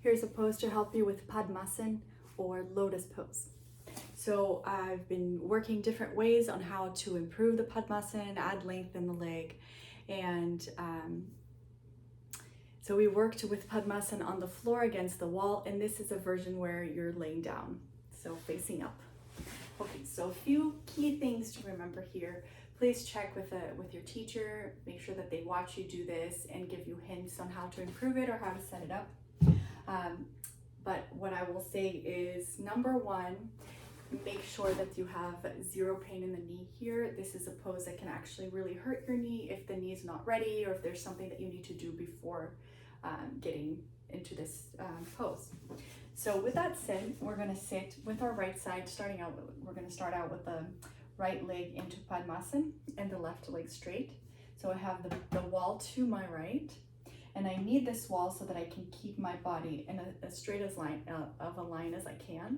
Here's a pose to help you with Padmasana or Lotus pose. So I've been working different ways on how to improve the Padmasana, add length in the leg. And so we worked with Padmasana on the floor against the wall, and this is a version where you're laying down, so facing up. Okay, so a few key things to remember here. Please check with your teacher, make sure that they watch you do this and give you hints on how to improve it or how to set it up. But what I will say is, number one, make sure that you have zero pain in the knee here. This is a pose that can actually really hurt your knee if the knee is not ready or if there's something that you need to do before getting into this pose. So with that said, we're going to sit with our right side, we're going to start out with the right leg into Padmasana and the left leg straight. So I have the wall to my right, and I need this wall so that I can keep my body in as straight as line of a line as I can.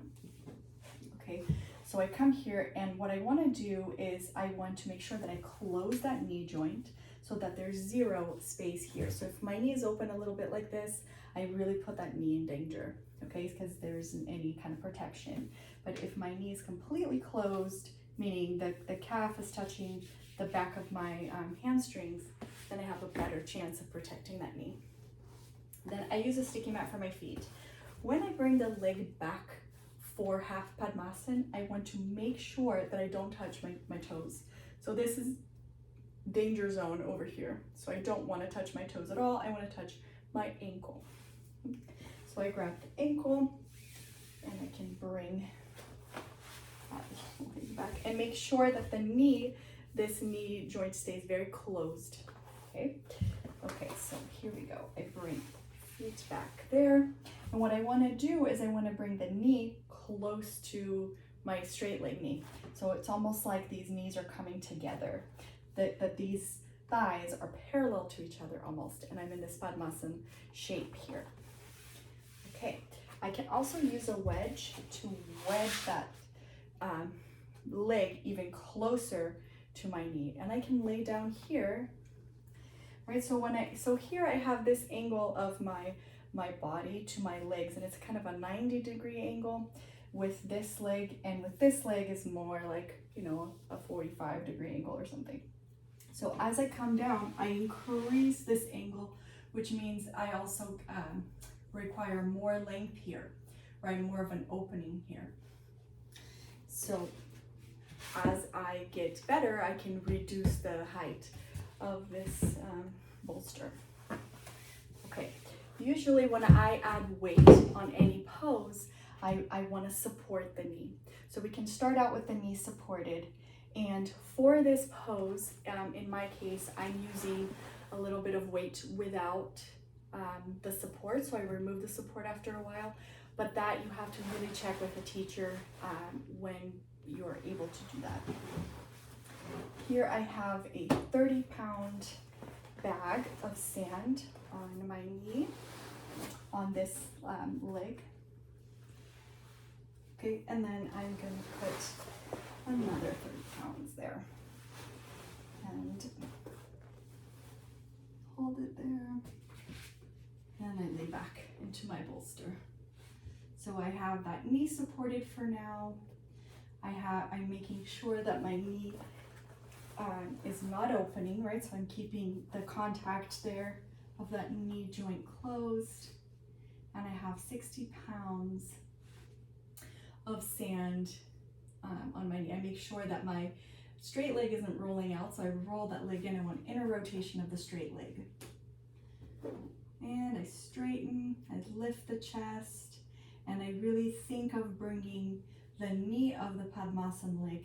Okay, so I come here, and what I want to do is I want to make sure that I close that knee joint so that there's zero space here. So if my knee is open a little bit like this, I really put that knee in danger, okay, because there isn't any kind of protection. But if my knee is completely closed, meaning that the calf is touching the back of my hamstrings, then I have a better chance of protecting that knee. Then I use a sticky mat for my feet. When I bring the leg back for half Padmasana, I want to make sure that I don't touch my toes. So this is danger zone over here. So I don't want to touch my toes at all. I want to touch my ankle. So I grab the ankle and I can bring that leg back and make sure that this knee joint stays very closed. Okay, so here we go. I bring feet back there. And what I want to do is I want to bring the knee close to my straight leg knee. So it's almost like these knees are coming together, that these thighs are parallel to each other almost. And I'm in this Padmasana shape here. Okay, I can also use a wedge to wedge that leg even closer to my knee. And I can lay down here. Right, so here I have this angle of my body to my legs, and it's kind of a 90-degree angle with this leg, and with this leg is more like, a 45-degree angle or something. So as I come down, I increase this angle, which means I also require more length here, right? More of an opening here. So as I get better, I can reduce the height of this bolster. Okay, usually when I add weight on any pose, I want to support the knee. So we can start out with the knee supported, and for this pose, in my case, I'm using a little bit of weight without the support, so I remove the support after a while, but that you have to really check with a teacher when you're able to do that. Here I have a 30-pound bag of sand on my knee, on this leg. Okay, and then I'm going to put another 30 pounds there. And hold it there. And I lay back into my bolster. So I have that knee supported for now. I'm making sure that my knee is not opening, right? So I'm keeping the contact there of that knee joint closed. And I have 60 pounds of sand on my knee. I make sure that my straight leg isn't rolling out, so I roll that leg in. I want inner rotation of the straight leg. And I straighten, I lift the chest, and I really think of bringing the knee of the Padmasana leg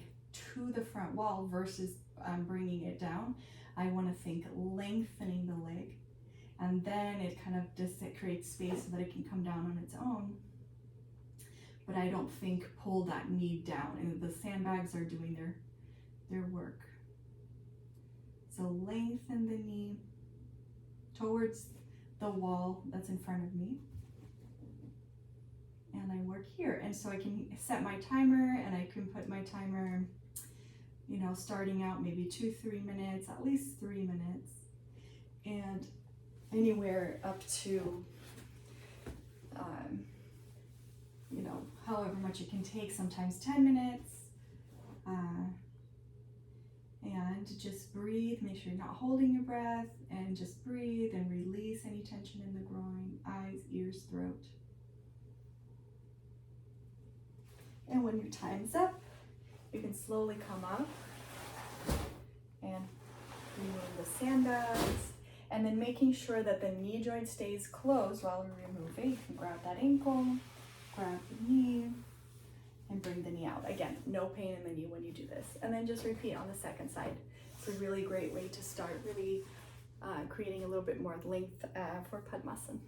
to the front wall versus bringing it down. I want to think lengthening the leg, and then it kind of just creates space so that it can come down on its own. But I don't think pull that knee down, and the sandbags are doing their work. So lengthen the knee towards the wall that's in front of me. And I work here. And so I can set my timer, and I can put my timer, starting out maybe 2-3 minutes, at least 3 minutes. And anywhere up to you know, however much it can take, sometimes 10 minutes. And just breathe, make sure you're not holding your breath, and just breathe and release any tension in the groin, eyes, ears, throat. And when your time's up, you can slowly come up and remove the sandbags, and then making sure that the knee joint stays closed while we're removing. You can grab that ankle, grab the knee, and bring the knee out. Again, no pain in the knee when you do this. And then just repeat on the second side. It's a really great way to start really creating a little bit more length for Padmasana.